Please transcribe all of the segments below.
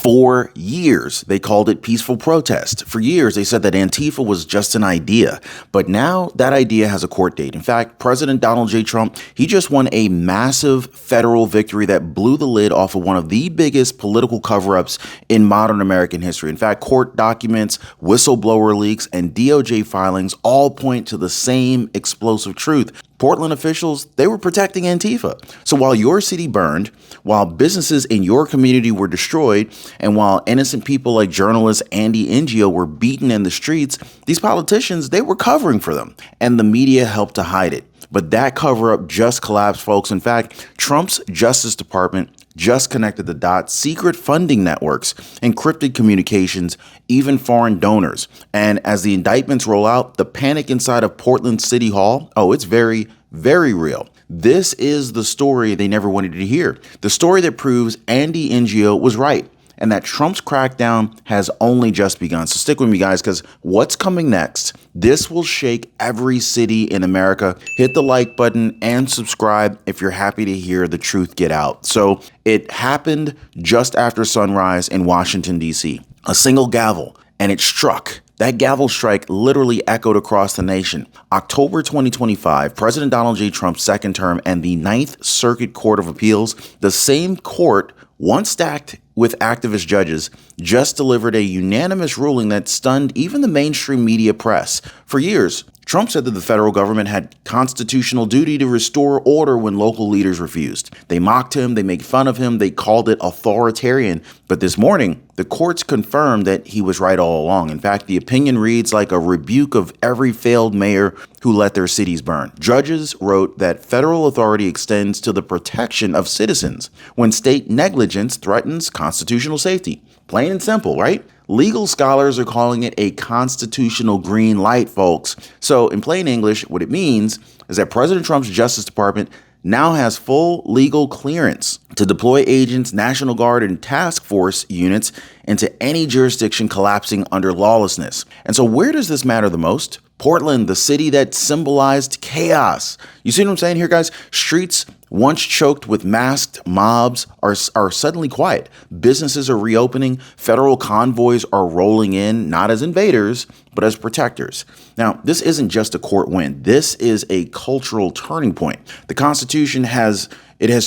For years, they called it peaceful protest. For years, they said that Antifa was just an idea. But now that idea has a court date. In fact, President Donald J. Trump, he just won a massive federal victory that blew the lid off of one of the biggest political cover-ups in modern American history. In fact, court documents, whistleblower leaks, and DOJ filings all point to the same explosive truth. Portland officials, they were protecting Antifa. So while your city burned, while businesses in your community were destroyed, and while innocent people like journalist Andy Ngo were beaten in the streets, these politicians, they were covering for them, and the media helped to hide it. But that cover-up just collapsed, folks. In fact, Trump's Justice Department just connected the dots: secret funding networks, encrypted communications, even foreign donors. And as the indictments roll out, the panic inside of Portland City Hall, oh, it's very, very real. This is the story they never wanted to hear. The story that proves Andy Ngo was right, and that Trump's crackdown has only just begun. So stick with me, guys, because what's coming next, this will shake every city in America. Hit the like button and subscribe if you're happy to hear the truth get out. So it happened just after sunrise in Washington, D.C. A single gavel, and it struck. That gavel strike literally echoed across the nation. October 2025, President Donald J. Trump's second term and the Ninth Circuit Court of Appeals, the same court once stacked with activist judges, just delivered a unanimous ruling that stunned even the mainstream media press. For years, Trump said that the federal government had constitutional duty to restore order when local leaders refused. They mocked him, they made fun of him, they called it authoritarian. But this morning, the courts confirmed that he was right all along. In fact, the opinion reads like a rebuke of every failed mayor who let their cities burn. Judges wrote that federal authority extends to the protection of citizens when state negligence threatens constitutional safety. Plain and simple, right? Legal scholars are calling it a constitutional green light, folks. So in plain English, what it means is that President Trump's Justice Department now has full legal clearance to deploy agents, National Guard, and task force units into any jurisdiction collapsing under lawlessness. And so where does this matter the most? Portland, the city that symbolized chaos. You see what I'm saying here, guys? Streets once choked with masked mobs are suddenly quiet. Businesses are reopening. Federal convoys are rolling in, not as invaders, but as protectors. Now, this isn't just a court win. This is a cultural turning point. The Constitution has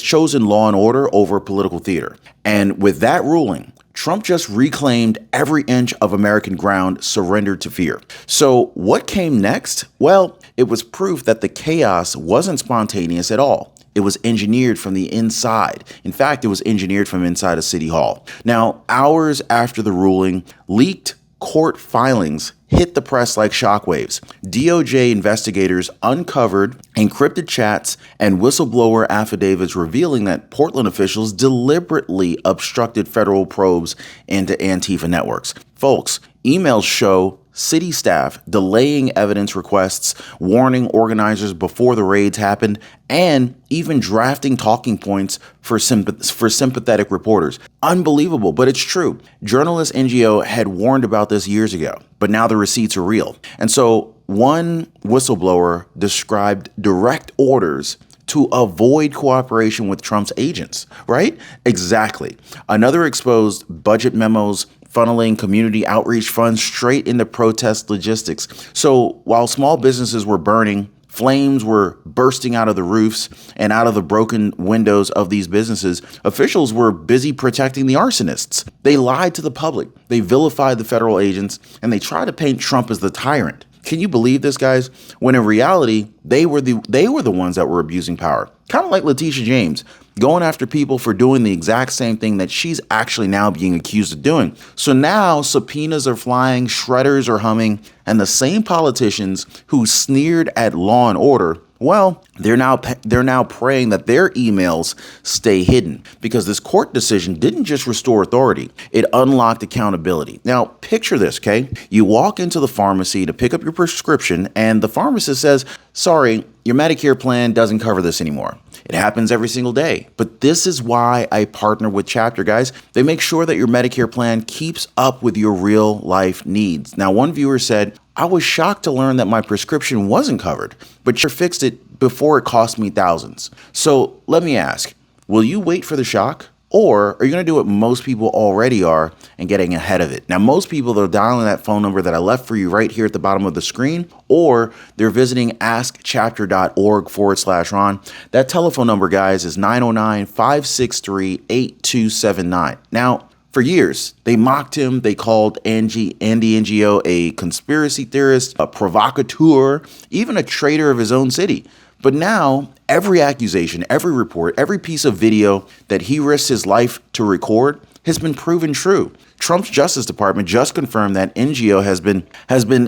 chosen law and order over political theater. And with that ruling, Trump just reclaimed every inch of American ground surrendered to fear. So what came next? Well, it was proof that the chaos wasn't spontaneous at all. It was engineered from the inside. In fact, it was engineered from inside a city hall. Now, hours after the ruling, leaked court filings hit the press like shockwaves. DOJ investigators uncovered encrypted chats and whistleblower affidavits revealing that Portland officials deliberately obstructed federal probes into Antifa networks. Folks, emails show city staff delaying evidence requests, warning organizers before the raids happened, and even drafting talking points for sympathetic reporters. Unbelievable, but it's true. Journalist Ngo had warned about this years ago, but now the receipts are real. And so one whistleblower described direct orders to avoid cooperation with Trump's agents, right? Exactly. Another exposed budget memos funneling community outreach funds straight into protest logistics. So while small businesses were burning, flames were bursting out of the roofs and out of the broken windows of these businesses, officials were busy protecting the arsonists. They lied to the public, they vilified the federal agents, and they tried to paint Trump as the tyrant. Can you believe this, guys? When in reality, they were the ones that were abusing power. Kind of like Letitia James, going after people for doing the exact same thing that she's actually now being accused of doing. So now subpoenas are flying, shredders are humming, and the same politicians who sneered at law and order, well, they're now praying that their emails stay hidden, because this court decision didn't just restore authority, it unlocked accountability. Now, picture this, okay? You walk into the pharmacy to pick up your prescription, and the pharmacist says, sorry, your Medicare plan doesn't cover this anymore. It happens every single day. But this is why I partner with Chapter, guys. They make sure that your Medicare plan keeps up with your real life needs. Now, one viewer said, I was shocked to learn that my prescription wasn't covered, but you fixed it before it cost me thousands. So let me ask, will you wait for the shock? Or are you going to do what most people already are and getting ahead of it? Now, most people, they're dialing that phone number that I left for you right here at the bottom of the screen, or they're visiting askchapter.org/Ron. That telephone number, guys, is 909-563-8279. Now, for years, they mocked him. They called Andy Ngo a conspiracy theorist, a provocateur, even a traitor of his own city. But now, every accusation, every report, every piece of video that he risked his life to record has been proven true. Trump's Justice Department just confirmed that NGO has been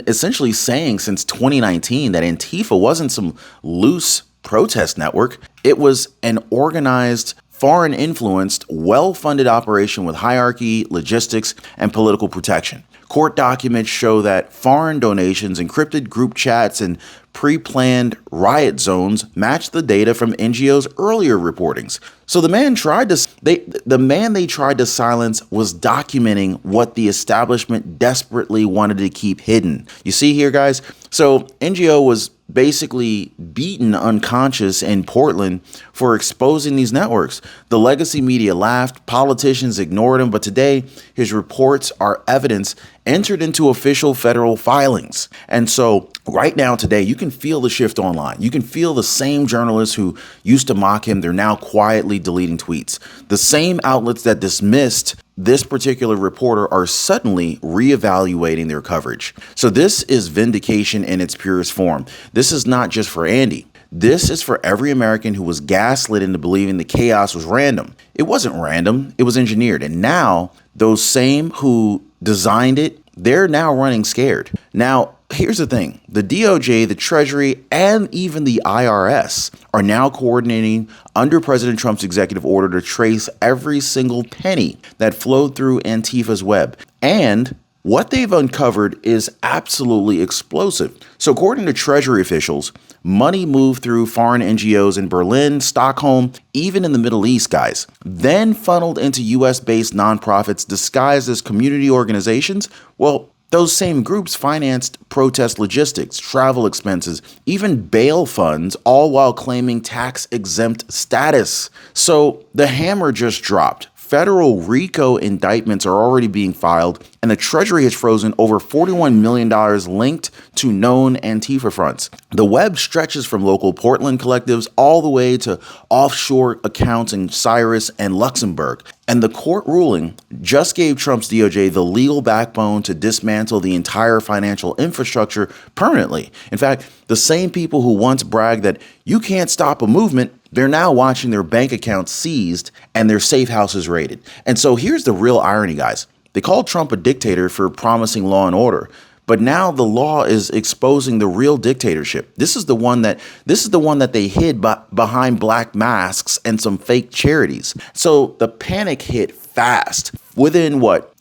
essentially saying since 2019 that Antifa wasn't some loose protest network. It was an organized, foreign-influenced, well-funded operation with hierarchy, logistics, and political protection. Court documents show that foreign donations, encrypted group chats, and pre-planned riot zones match the data from NGO's earlier reportings. So the man they tried to silence was documenting what the establishment desperately wanted to keep hidden. You see here, guys? So NGO was basically beaten unconscious in Portland for exposing these networks. The legacy media laughed, politicians ignored him, but today his reports are evidence entered into official federal filings. And so right now, today, you can feel the shift online. You can feel the same journalists who used to mock him, they're now quietly deleting tweets. The same outlets that dismissed this particular reporter are suddenly reevaluating their coverage. So this is vindication in its purest form. This is not just for Andy. This is for every American who was gaslit into believing the chaos was random. It wasn't random. It was engineered. And now those same who designed it, they're now running scared. Now, here's the thing. The DOJ, the Treasury, and even the IRS are now coordinating under President Trump's executive order to trace every single penny that flowed through Antifa's web. And what they've uncovered is absolutely explosive. So according to Treasury officials, money moved through foreign NGOs in Berlin, Stockholm, even in the Middle East, guys, then funneled into US-based nonprofits disguised as community organizations. Well, those same groups financed protest logistics, travel expenses, even bail funds, all while claiming tax-exempt status. So the hammer just dropped. Federal RICO indictments are already being filed, and the Treasury has frozen over $41 million linked to known Antifa fronts. The web stretches from local Portland collectives all the way to offshore accounts in Cyprus and Luxembourg. And the court ruling just gave Trump's DOJ the legal backbone to dismantle the entire financial infrastructure permanently. In fact, the same people who once bragged that you can't stop a movement, they're now watching their bank accounts seized and their safe houses raided. And so here's the real irony, guys. They called Trump a dictator for promising law and order, but now the law is exposing the real dictatorship. This is the one that they hid behind black masks and some fake charities. So the panic hit fast. Within what?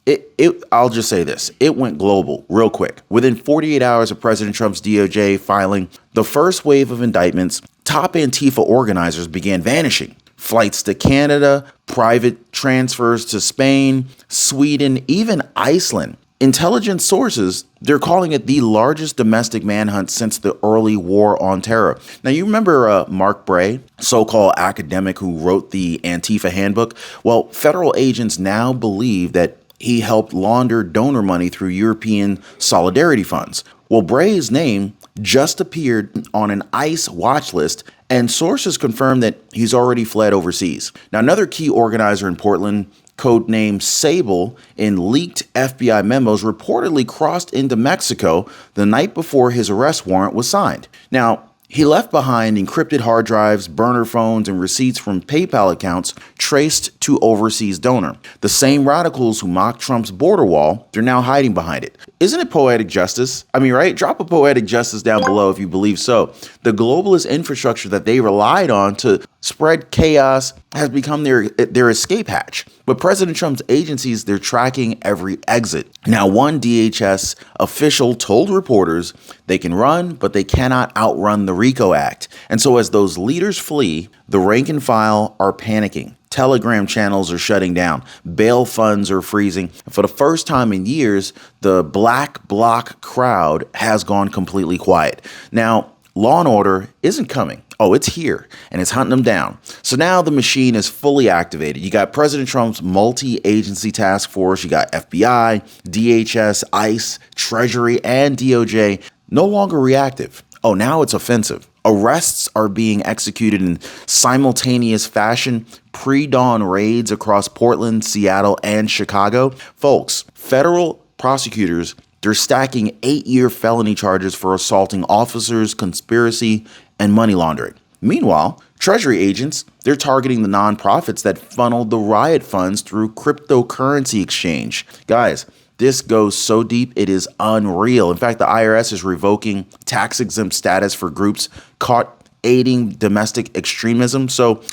I'll just say this. It went global real quick. Within 48 hours of President Trump's DOJ filing the first wave of indictments, top Antifa organizers began vanishing. Flights to Canada, private transfers to Spain, Sweden, even Iceland. Intelligence sources, they're calling it the largest domestic manhunt since the early war on terror. Now, you remember Mark Bray, so-called academic who wrote the Antifa handbook? Well, federal agents now believe that he helped launder donor money through European solidarity funds. Well, Bray's name just appeared on an ICE watch list, and sources confirm that he's already fled overseas. Now, another key organizer in Portland, codenamed Sable, in leaked FBI memos, reportedly crossed into Mexico the night before his arrest warrant was signed. Now, he left behind encrypted hard drives, burner phones, and receipts from PayPal accounts traced to overseas donor. The same radicals who mocked Trump's border wall, they're now hiding behind it. Isn't it poetic justice? I mean, right? Drop a poetic justice down below if you believe so. The globalist infrastructure that they relied on to spread chaos has become their escape hatch. But President Trump's agencies, they're tracking every exit. Now, one DHS official told reporters they can run, but they cannot outrun the RICO Act. And so as those leaders flee, the rank and file are panicking. Telegram channels are shutting down. Bail funds are freezing. For the first time in years, the black bloc crowd has gone completely quiet. Now, law and order isn't coming. Oh, it's here and it's hunting them down. So now the machine is fully activated. You got President Trump's multi-agency task force. You got FBI, DHS, ICE, Treasury, and DOJ no longer reactive. Oh, now it's offensive. Arrests are being executed in simultaneous fashion, pre-dawn raids across Portland, Seattle, and Chicago. Folks, federal prosecutors, they're stacking 8-year felony charges for assaulting officers, conspiracy, and money laundering. Meanwhile, Treasury agents, they're targeting the nonprofits that funneled the riot funds through cryptocurrency exchange. Guys, this goes so deep, it is unreal. In fact, the IRS is revoking tax-exempt status for groups caught aiding domestic extremism. So,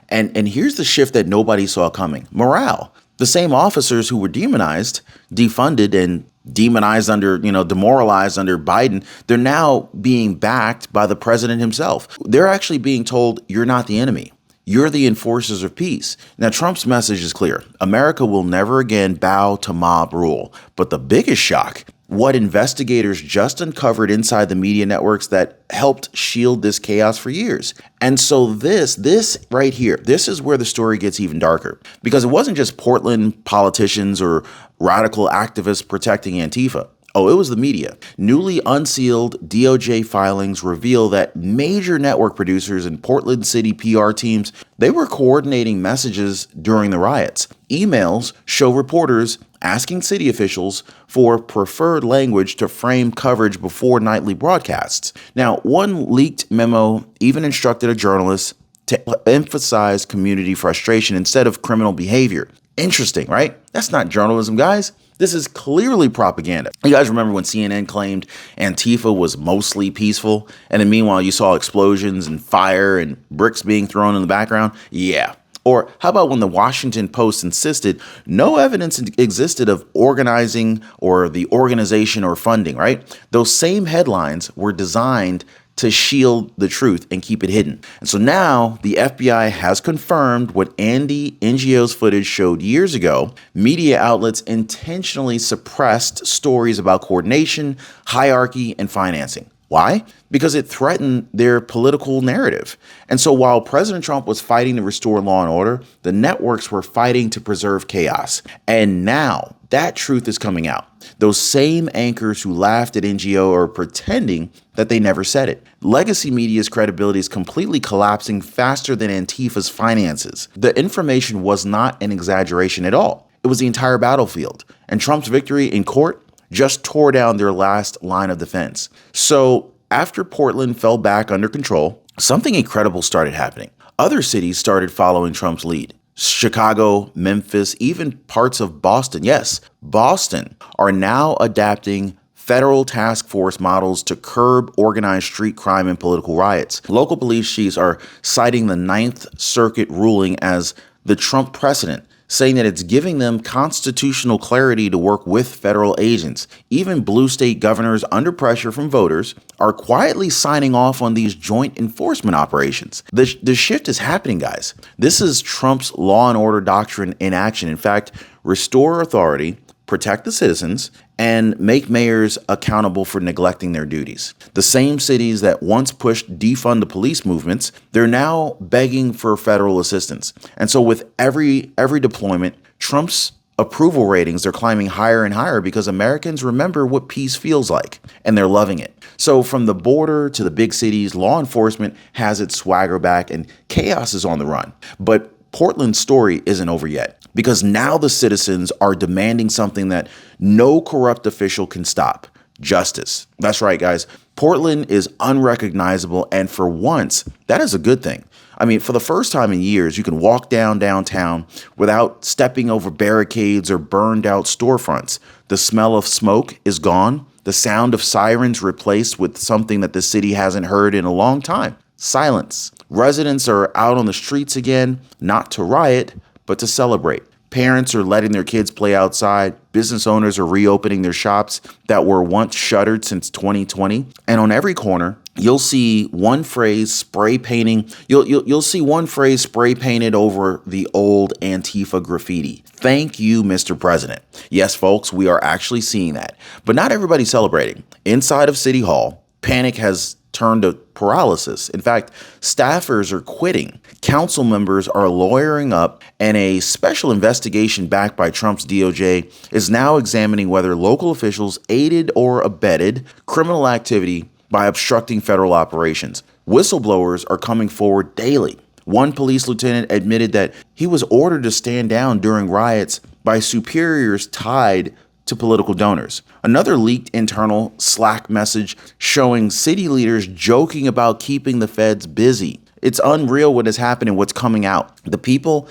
and here's the shift that nobody saw coming. Morale. The same officers who were demonized, defunded, and demonized demoralized under Biden, they're now being backed by the president himself. They're actually being told, you're not the enemy. You're the enforcers of peace. Now, Trump's message is clear. America will never again bow to mob rule. But the biggest shock, what investigators just uncovered inside the media networks that helped shield this chaos for years. And so this right here, this is where the story gets even darker. Because it wasn't just Portland politicians or radical activists protecting Antifa. Oh, it was the media. Newly unsealed DOJ filings reveal that major network producers and Portland City PR teams, they were coordinating messages during the riots. Emails show reporters asking city officials for preferred language to frame coverage before nightly broadcasts. Now, one leaked memo even instructed a journalist to emphasize community frustration instead of criminal behavior. Interesting, right? That's not journalism, guys. This is clearly propaganda. You guys remember when CNN claimed Antifa was mostly peaceful, and then meanwhile you saw explosions and fire and bricks being thrown in the background? Yeah. Or how about when the Washington Post insisted no evidence existed of organizing or the organization or funding, right? Those same headlines were designed to shield the truth and keep it hidden. And so now the FBI has confirmed what Andy Ngo's footage showed years ago. Media outlets intentionally suppressed stories about coordination, hierarchy, and financing. Why? Because it threatened their political narrative. And so while President Trump was fighting to restore law and order, the networks were fighting to preserve chaos. And now that truth is coming out. Those same anchors who laughed at NGO are pretending that they never said it. Legacy media's credibility is completely collapsing faster than Antifa's finances. The information was not an exaggeration at all. It was the entire battlefield. And Trump's victory in court just tore down their last line of defense. So after Portland fell back under control, something incredible started happening. Other cities started following Trump's lead. Chicago, Memphis, even parts of Boston. Yes, Boston are now adapting federal task force models to curb organized street crime and political riots. Local police chiefs are citing the Ninth Circuit ruling as the Trump precedent, saying that it's giving them constitutional clarity to work with federal agents. Even blue state governors under pressure from voters are quietly signing off on these joint enforcement operations. The shift is happening, guys. This is Trump's law and order doctrine in action. In fact, restore authority, protect the citizens, and make mayors accountable for neglecting their duties. The same cities that once pushed defund the police movements, they're now begging for federal assistance. And so with every deployment, Trump's approval ratings are climbing higher and higher because Americans remember what peace feels like, and they're loving it. So from the border to the big cities, law enforcement has its swagger back and chaos is on the run. But Portland's story isn't over yet, because now the citizens are demanding something that no corrupt official can stop: justice. That's right, guys. Portland is unrecognizable, and for once, that is a good thing. I mean, for the first time in years, you can walk downtown without stepping over barricades or burned out storefronts. The smell of smoke is gone. The sound of sirens replaced with something that the city hasn't heard in a long time: silence. Residents are out on the streets again, not to riot, but to celebrate. Parents are letting their kids play outside. Business owners are reopening their shops that were once shuttered since 2020. And on every corner, you'll see one phrase spray painting. You'll see one phrase spray painted over the old Antifa graffiti: "Thank you, Mr. President." Yes, folks, we are actually seeing that. But not everybody's celebrating. Inside of City Hall, panic has turned to paralysis. In fact, staffers are quitting. Council members are lawyering up, and a special investigation backed by Trump's DOJ is now examining whether local officials aided or abetted criminal activity by obstructing federal operations. Whistleblowers are coming forward daily. One police lieutenant admitted that he was ordered to stand down during riots by superiors tied to political donors. Another leaked internal Slack message showing city leaders joking about keeping the feds busy. It's unreal what has happened and what's coming out. The people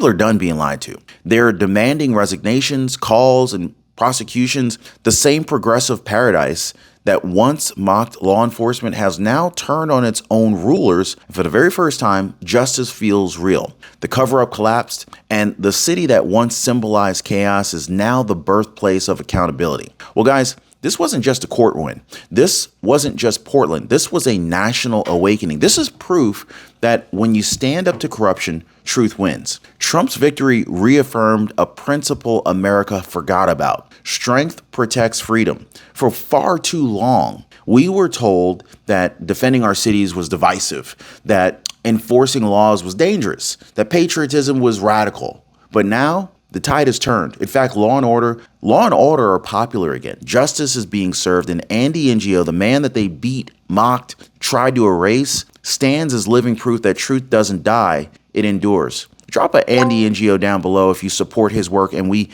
are done being lied to. They're demanding resignations, calls, and prosecutions. The same progressive paradise that once mocked law enforcement has now turned on its own rulers. For the very first time, justice feels real. The cover-up collapsed, and the city that once symbolized chaos is now the birthplace of accountability. Well, guys, this wasn't just a court win. This wasn't just Portland. This was a national awakening. This is proof that when you stand up to corruption, truth wins. Trump's victory reaffirmed a principle America forgot about. Strength protects freedom. For far too long, we were told that defending our cities was divisive, that enforcing laws was dangerous, that patriotism was radical. But now the tide has turned. In fact, law and order are popular again. Justice is being served, and Andy Ngo, the man that they beat, mocked, tried to erase, stands as living proof that truth doesn't die, it endures. Drop a Andy Ngo down below if you support his work, and we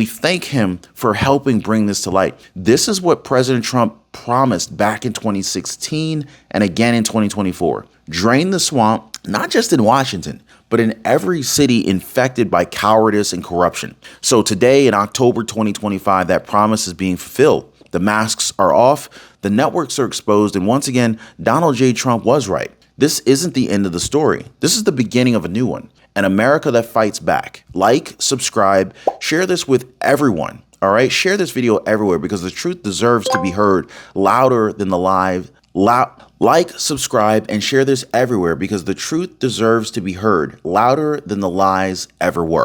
thank him for helping bring this to light. This is what President Trump promised back in 2016 and again in 2024. Drain the swamp, not just in Washington, but in every city infected by cowardice and corruption. So today in October 2025, that promise is being fulfilled. The masks are off, the networks are exposed, and once again, Donald J. Trump was right. This isn't the end of the story. This is the beginning of a new one. An America that fights back. Like, subscribe, share this with everyone. All right, share this video everywhere because the truth deserves to be heard louder than the lies. Like, subscribe, and share this everywhere because the truth deserves to be heard louder than the lies ever were.